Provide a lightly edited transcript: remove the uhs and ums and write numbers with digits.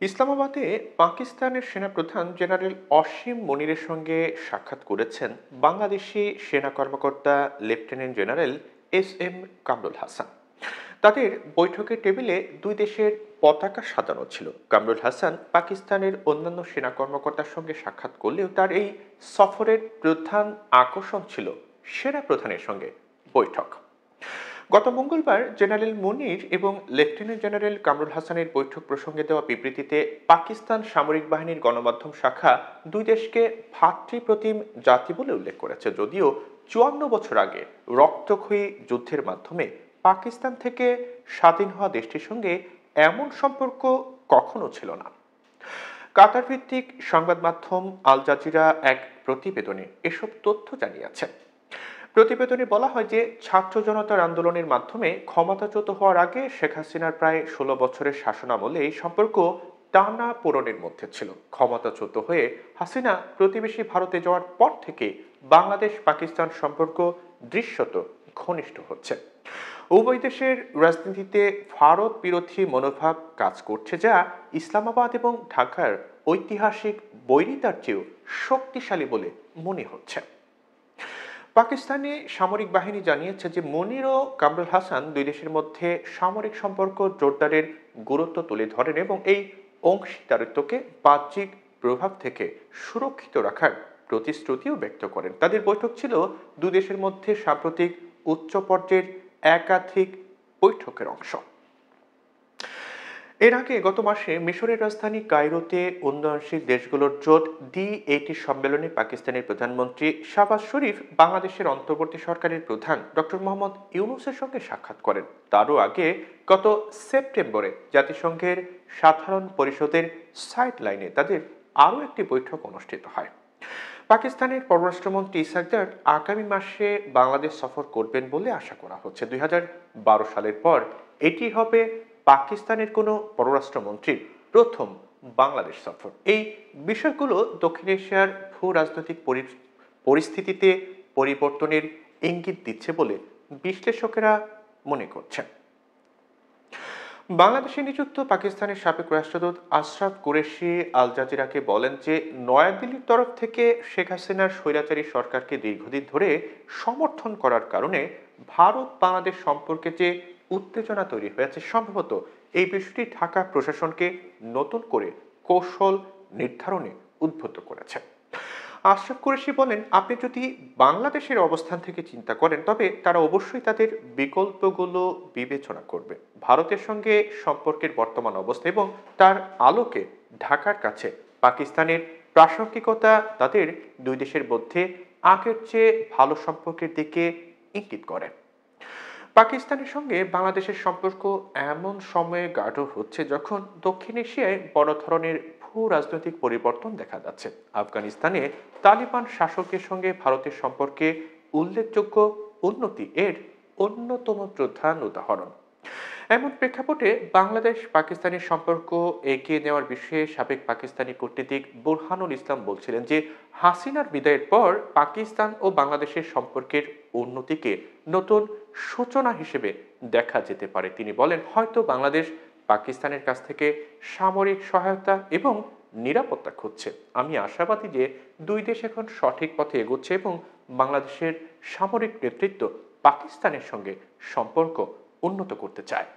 ইসলামাবাদে পাকিস্তানের সেনাপ্রধান জেনারেল অসীম মনিরের সঙ্গে সাক্ষাৎ করেছেন বাংলাদেশি সেনা কর্মকর্তা lieutenant general S Kamrul Hasan. তাদের বৈঠকের টেবিলে দুই দেশের পতাকা সাজানো ছিল। কামরুল হাসান পাকিস্তানের অন্যান্য সেনা কর্মকর্তার সঙ্গে সাক্ষাৎ করলেও তার এই সফরের প্রধান আকর্ষণ ছিল সেনা প্রধানের সঙ্গে বৈঠক। গত মঙ্গলবার জেনারেল মুনির এবং লেফটেন্যান্ট জেনারেল কামরুল হাসানের বৈঠক প্রসঙ্গে দেওয়া বিবৃতিতে পাকিস্তান সামরিক বাহিনীর গণমাধ্যম শাখা দুই দেশকে ভ্রাতৃপ্রতিম জাতি বলে উল্লেখ করেছে, যদিও ৫৪ বছর আগে রক্তক্ষয়ী যুদ্ধের মাধ্যমে পাকিস্তান থেকে স্বাধীন হওয়া দেশটির সঙ্গে এমন সম্পর্ক কখনো ছিল না। কাতার ভিত্তিক সংবাদ মাধ্যম আল জাজিরা এক প্রতিবেদনে এসব তথ্য জানিয়েছে। প্রতিবেদনে বলা হয় যে ছাত্র জনতার আন্দোলনের মাধ্যমে ক্ষমতাচ্যুত হওয়ার আগে শেখ হাসিনার প্রায় ১৬ বছরের শাসনামলে এই সম্পর্ক টানা পোড়েনের মধ্যে ছিল। ক্ষমতাচ্যুত হয়ে হাসিনা প্রতিবেশী ভারতে যাওয়ার পর থেকে বাংলাদেশ পাকিস্তান সম্পর্ক দৃশ্যত ঘনিষ্ঠ হচ্ছে। উভয় দেশের রাজনীতিতে ভারত বিরোধী মনোভাব কাজ করছে, যা ইসলামাবাদ এবং ঢাকার ঐতিহাসিক বৈরিতার চেয়েও শক্তিশালী বলে মনে হচ্ছে। পাকিস্তানি সামরিক বাহিনী জানিয়েছে যে মনির ও কামরুল হাসান দুই দেশের মধ্যে সামরিক সম্পর্ক জোরদারের গুরুত্ব তুলে ধরেন এবং এই অংশীদারিত্বকে বাহ্যিক প্রভাব থেকে সুরক্ষিত রাখার প্রতিশ্রুতিও ব্যক্ত করেন। তাদের বৈঠক ছিল দুই দেশের মধ্যে সাম্প্রতিক উচ্চ পর্যায়ের একাধিক বৈঠকের অংশ। এর আগে গত মাসে মিশরের রাজধানী কায়রোতে উন্নয়নশীল দেশগুলোর জোট D80 সম্মেলনে পাকিস্তানের প্রধানমন্ত্রী শাহবাজ শরীফ বাংলাদেশের অন্তর্বর্তী সরকারের প্রধান ডক্টর মোহাম্মদ ইউনূসের সঙ্গে সাক্ষাৎ করেন। তারও আগে গত সেপ্টেম্বরে জাতিসংঘের সাধারণ পরিষদের সাইডলাইনে তাদের আরও একটি বৈঠক অনুষ্ঠিত হয়। পাকিস্তানের পররাষ্ট্রমন্ত্রী ইসাকদার আগামী মাসে বাংলাদেশ সফর করবেন বলে আশা করা হচ্ছে। ২০১২ সালের পর এটি হবে পাকিস্তানের কোনো পররাষ্ট্রমন্ত্রীর প্রথম বাংলাদেশ সফর। এই বিষয়গুলো দক্ষিণ এশিয়ার ভূ রাজনৈতিক পরিস্থিতিতে পরিবর্তনের ইঙ্গিত দিচ্ছে বলে বিশ্লেষকেরা মনে করছেন। বাংলাদেশে নিযুক্ত পাকিস্তানের সাবেক রাষ্ট্রদূত আশরাফ কুরেশি আল জাজিরাকে বলেন যে নয়াদিল্লির তরফ থেকে শেখ হাসিনার স্বৈরাচারী সরকারকে দীর্ঘদিন ধরে সমর্থন করার কারণে ভারত বাংলাদেশ সম্পর্কে যে উত্তেজনা তৈরি হয়েছে, সম্ভবত এই বিষয়টি ঢাকা প্রশাসনকে নতুন করে কৌশল নির্ধারণে উদ্বুদ্ধ করেছে। আশরাফ কুরেশি বলেন, আপনি যদি বাংলাদেশের অবস্থান থেকে চিন্তা করেন তবে তারা অবশ্যই তাদের বিকল্পগুলো বিবেচনা করবে। ভারতের সঙ্গে সম্পর্কের বর্তমান অবস্থা এবং তার আলোকে ঢাকার কাছে পাকিস্তানের প্রাসঙ্গিকতা তাদের দুই দেশের মধ্যে আগের চেয়ে ভালো সম্পর্কের দিকে ইঙ্গিত করে। পাকিস্তানের সঙ্গে বাংলাদেশের সম্পর্ক এমন সময়ে গাঢ় হচ্ছে যখন দক্ষিণ এশিয়ায় বড় ধরনের ভূ রাজনৈতিক পরিবর্তন দেখা যাচ্ছে। আফগানিস্তানে তালিবান শাসকের সঙ্গে ভারতের সম্পর্কে উল্লেখযোগ্য উন্নতি এর অন্যতম প্রধান উদাহরণ। এমন প্রেক্ষাপটে বাংলাদেশ পাকিস্তানের সম্পর্ক এগিয়ে নেওয়ার বিষয়ে সাবেক পাকিস্তানি কূটনীতিক বুরহানুল ইসলাম বলছিলেন যে হাসিনার বিদায়ের পর পাকিস্তান ও বাংলাদেশের সম্পর্কের উন্নতিকে নতুন সূচনা হিসেবে দেখা যেতে পারে। তিনি বলেন, হয়তো বাংলাদেশ পাকিস্তানের কাছ থেকে সামরিক সহায়তা এবং নিরাপত্তা খুঁজছে। আমি আশাবাদী যে দুই দেশ এখন সঠিক পথে এগোচ্ছে এবং বাংলাদেশের সামরিক নেতৃত্ব পাকিস্তানের সঙ্গে সম্পর্ক উন্নত করতে চায়।